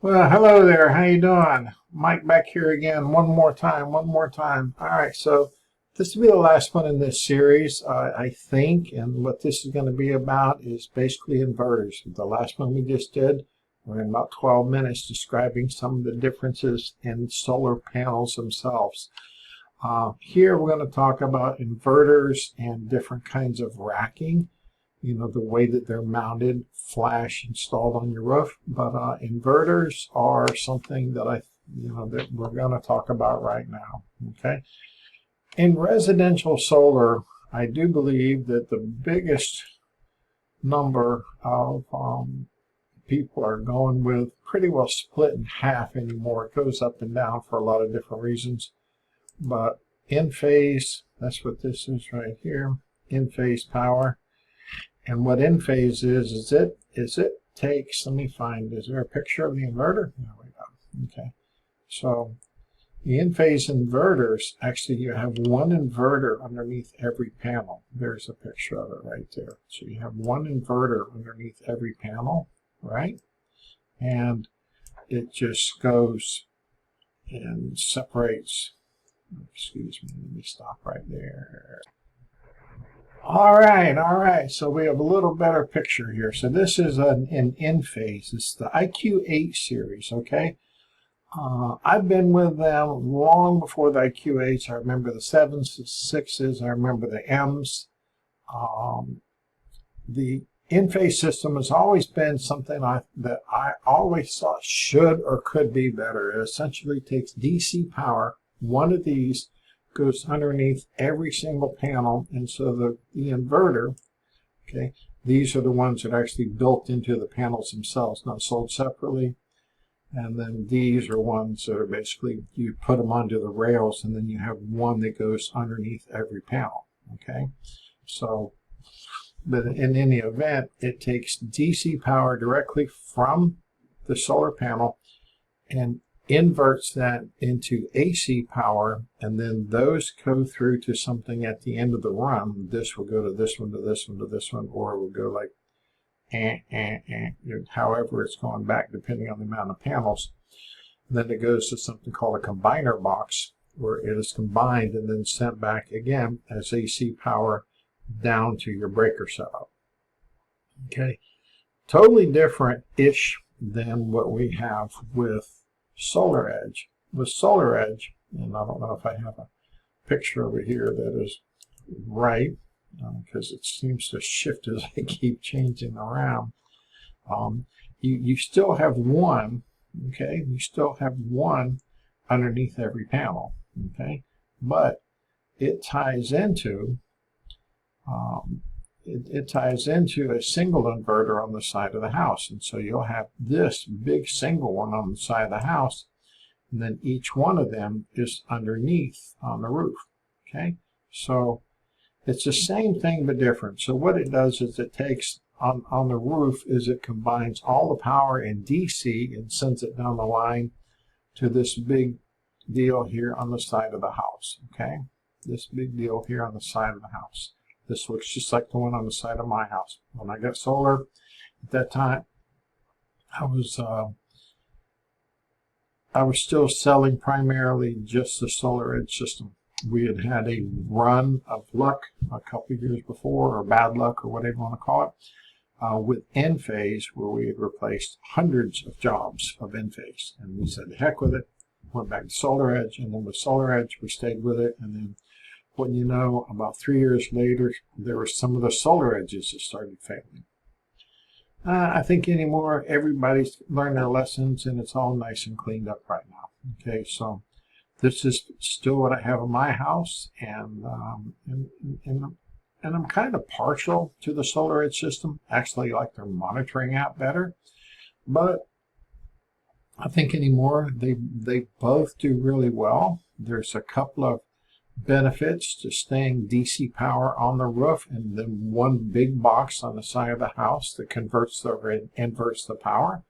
Well, hello there. How you doing? Mike back here again. One more time. All right, so this will be the last one in this series, I think. And what this is going to be about is basically inverters. The last one we just did, we're in about 12 minutes describing some of the differences in solar panels themselves. Here we're going to talk about inverters and different kinds of racking. You know, the way that they're mounted, flash installed on your roof. But inverters are something that that we're going to talk about right now. Okay. In residential solar, I do believe that the biggest number of people are going with pretty well split in half anymore. It goes up and down for a lot of different reasons. But in phase, that's what this is right here, in phase power. And what in phase is it takes, let me find, is there a picture of the inverter? There we go. Okay. So the in phase inverters, actually you have one inverter underneath every panel. There's a picture of it right there. So you have one inverter underneath every panel, right? And it just goes and separates. Excuse me, let me stop right there. All right. So we have a little better picture here. So this is an in phase. It's the IQ8 series, okay? I've been with them long before the IQ8s. I remember the 7s, the 6s. I remember the Ms. The in-phase system has always been something that I always thought should or could be better. It essentially takes DC power, one of these, goes underneath every single panel, and so the inverter, okay, these are the ones that are actually built into the panels themselves, not sold separately. And then these are ones that are basically, you put them onto the rails, and then you have one that goes underneath every panel, okay? So, but in any event, it takes DC power directly from the solar panel and inverts that into AC power, and then those go through to something at the end of the run. This will go to this one, to this one, to this one, or it will go like however it's going back depending on the amount of panels. And then it goes to something called a combiner box, where it is combined and then sent back again as AC power down to your breaker setup. Okay, totally different-ish than what we have with Solar Edge. With Solar Edge, and I don't know if I have a picture over here that is right, because it seems to shift as I keep changing around. You still have one, okay? You still have one underneath every panel, okay? But it ties into it ties into a single inverter on the side of the house. And so you'll have this big single one on the side of the house, and then each one of them is underneath on the roof. Okay, so it's the same thing but different. So what it does is it takes on the roof is it combines all the power in DC and sends it down the line to this big deal here on the side of the house. Okay, this big deal here on the side of the house. This looks just like the one on the side of my house. When I got solar at that time, I was still selling primarily just the Solar Edge system. We had had a run of luck a couple of years before, or bad luck, or whatever you want to call it, with Enphase, where we had replaced hundreds of jobs of Enphase. And we said, the heck with it, went back to Solar Edge, and then with Solar Edge, we stayed with it, and then when you know, about 3 years later, there were some of the Solar Edges that started failing. I think anymore, everybody's learned their lessons, and it's all nice and cleaned up right now. Okay, so this is still what I have in my house, and I'm kind of partial to the Solar Edge system. Actually, I like their monitoring app better, but I think anymore they both do really well. There's a couple of benefits to staying DC power on the roof, and then one big box on the side of the house that inverts the power.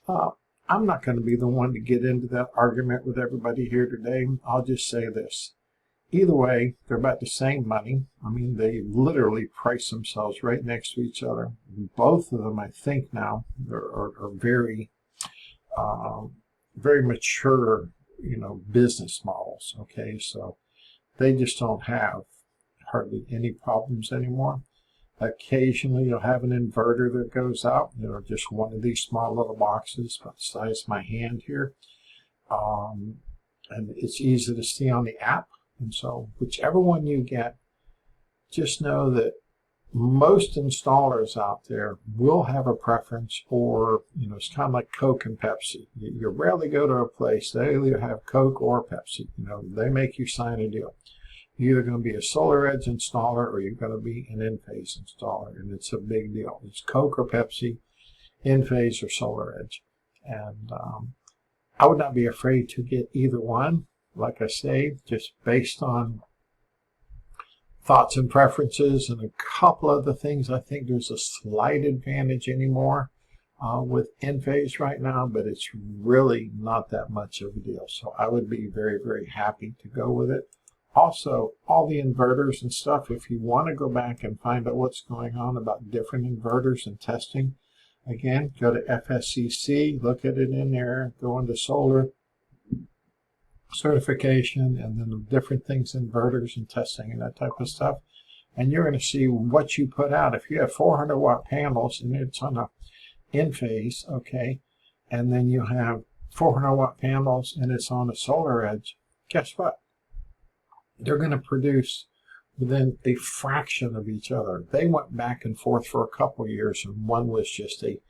I'm not going to be the one to get into that argument with everybody here today. I'll just say this. Either way, they're about the same money. I mean, they literally price themselves right next to each other. Both of them, I think now, are very very mature, business models. Okay, so they just don't have hardly any problems anymore. Occasionally you'll have an inverter that goes out, just one of these small little boxes about the size of my hand here. And it's easy to see on the app. And so whichever one you get, just know that most installers out there will have a preference for, it's kind of like Coke and Pepsi. You rarely go to a place, they either have Coke or Pepsi. They make you sign a deal. You're either going to be a SolarEdge installer or you're going to be an Enphase installer, and it's a big deal. It's Coke or Pepsi, Enphase or SolarEdge. And I would not be afraid to get either one, like I say, just based on thoughts and preferences and a couple other things. I think there's a slight advantage anymore with Enphase right now, but it's really not that much of a deal. So I would be very, very happy to go with it. Also, all the inverters and stuff, if you want to go back and find out what's going on about different inverters and testing, again, go to FSCC, look at it in there, go into solar certification, and then the different things, inverters and testing and that type of stuff. And you're going to see what you put out. If you have 400 watt panels and it's on a Enphase, okay, and then you have 400 watt panels and it's on a SolarEdge, guess what? They're going to produce within a fraction of each other. They went back and forth for a couple of years, and one was just a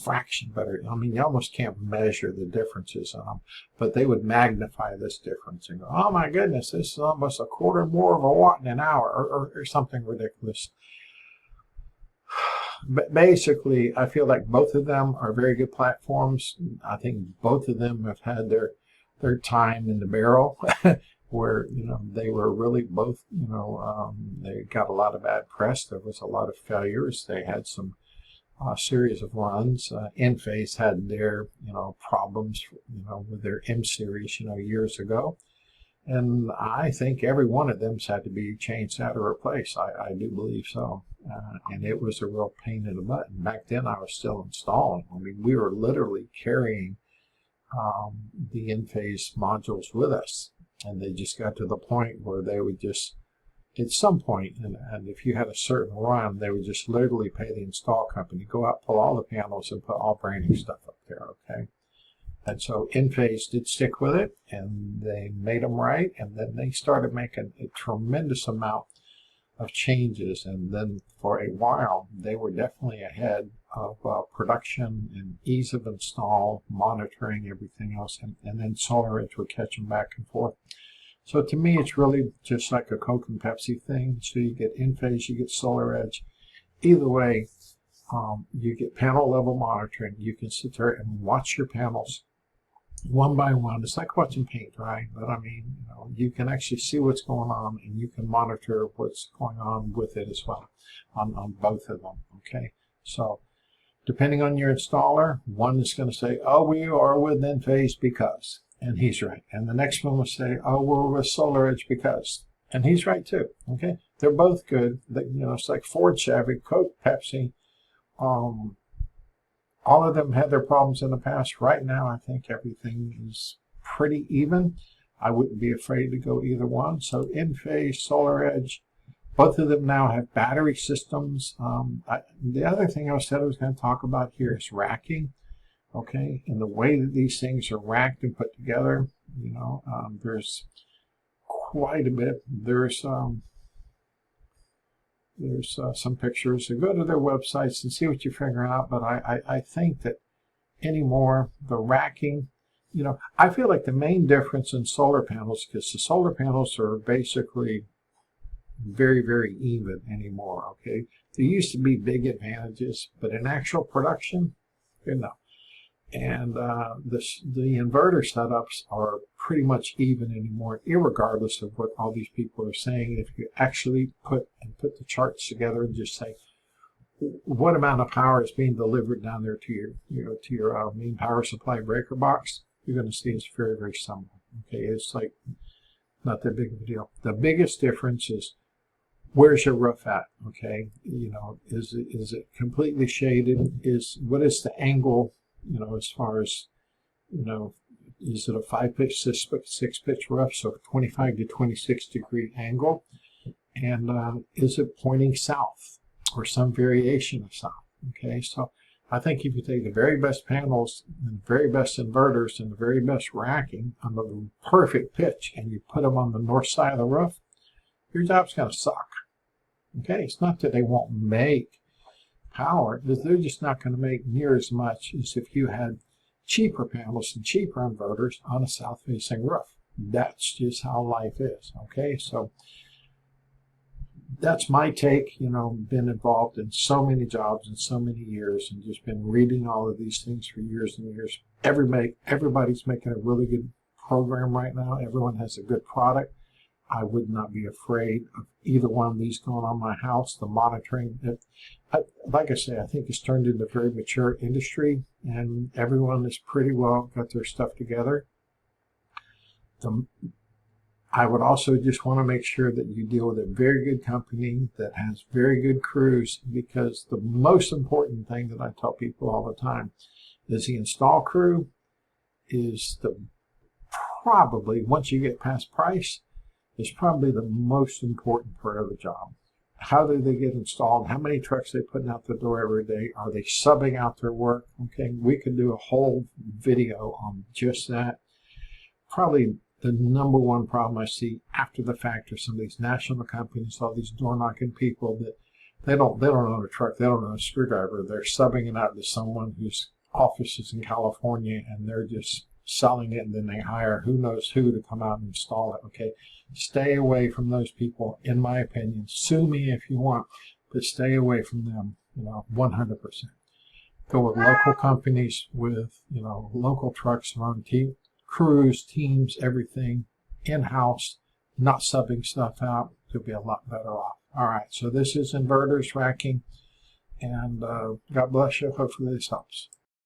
fraction better. I mean, you almost can't measure the differences on them, but they would magnify this difference and go, oh my goodness, this is almost a quarter more of a watt in an hour, or something ridiculous. But basically, I feel like both of them are very good platforms. I think both of them have had their time in the barrel. Where they were really both they got a lot of bad press. There was a lot of failures. They had some series of runs. Enphase had their problems with their M series years ago, and I think every one of them's had to be changed out or replaced. I do believe so, and it was a real pain in the butt. And back then I was still installing. I mean, we were literally carrying the Enphase modules with us. And they just got to the point where they would just, at some point, and if you had a certain run, they would just literally pay the install company, go out, pull all the panels, and put all brand new stuff up there, okay? And so Enphase did stick with it, and they made them right, and then they started making a tremendous amount of changes, and then for a while, they were definitely ahead of production and ease of install, monitoring, everything else, and then SolarEdge would catch them back and forth. So to me, it's really just like a Coke and Pepsi thing. So you get Enphase, you get SolarEdge. Either way, you get panel level monitoring. You can sit there and watch your panels one by one. It's like watching paint, right? But I mean, you can actually see what's going on, and you can monitor what's going on with it as well on both of them, okay? So depending on your installer, one is going to say, oh, we are with Enphase because, and he's right. And the next one will say, oh, we're with SolarEdge because, and he's right too, okay? They're both good. It's like Ford, Chevy, Coke, Pepsi. All of them had their problems in the past. Right now, I think everything is pretty even. I wouldn't be afraid to go either one. So Enphase, SolarEdge, both of them now have battery systems. The other thing I said I was going to talk about here is racking, okay? And the way that these things are racked and put together, there's quite a bit. There's some pictures. So go to their websites and see what you figure out. But I think that anymore, the racking, I feel like the main difference in solar panels, because the solar panels are basically very, very even anymore, okay? There used to be big advantages, but in actual production, And the inverter setups are pretty much even anymore, irregardless of what all these people are saying. If you actually put the charts together and just say what amount of power is being delivered down there to your main power supply breaker box, you're going to see it's very, very similar. Okay, it's like not that big of a deal. The biggest difference is where's your roof at? Okay, is it completely shaded? What is the angle? As far as is it a 5-pitch, 6-pitch roof, so 25 to 26 degree angle? And is it pointing south or some variation of south? Okay, so I think if you take the very best panels and the very best inverters and the very best racking on the perfect pitch and you put them on the north side of the roof, your job's going to suck. Okay, it's not that they won't make power, they're just not going to make near as much as if you had cheaper panels and cheaper inverters on a south-facing roof. That's just how life is. Okay, so that's my take. Been involved in so many jobs in so many years and just been reading all of these things for years and years. Everybody's making a really good program right now. Everyone has a good product. I would not be afraid of either one of these going on my house. The monitoring, like I say, I think it's turned into a very mature industry, and everyone has pretty well got their stuff together. I would also just want to make sure that you deal with a very good company that has very good crews, because the most important thing that I tell people all the time is the install crew is probably, once you get past price, is probably the most important part of the job. How do they get installed? How many trucks they putting out the door every day? Are they subbing out their work? Okay, we could do a whole video on just that. Probably the number one problem I see after the fact are some of these national companies, all these door knocking people that they don't own a truck, they don't own a screwdriver. They're subbing it out to someone whose office is in California, and they're just selling it, and then they hire who knows who to come out and install it. Okay, stay away from those people, in my opinion. Sue me if you want, but stay away from them, 100%. Go with local companies with, local trucks, their own crews, teams, everything in-house, not subbing stuff out. You'll be a lot better off. All right, so this is inverters, racking, and God bless you. Hopefully this helps.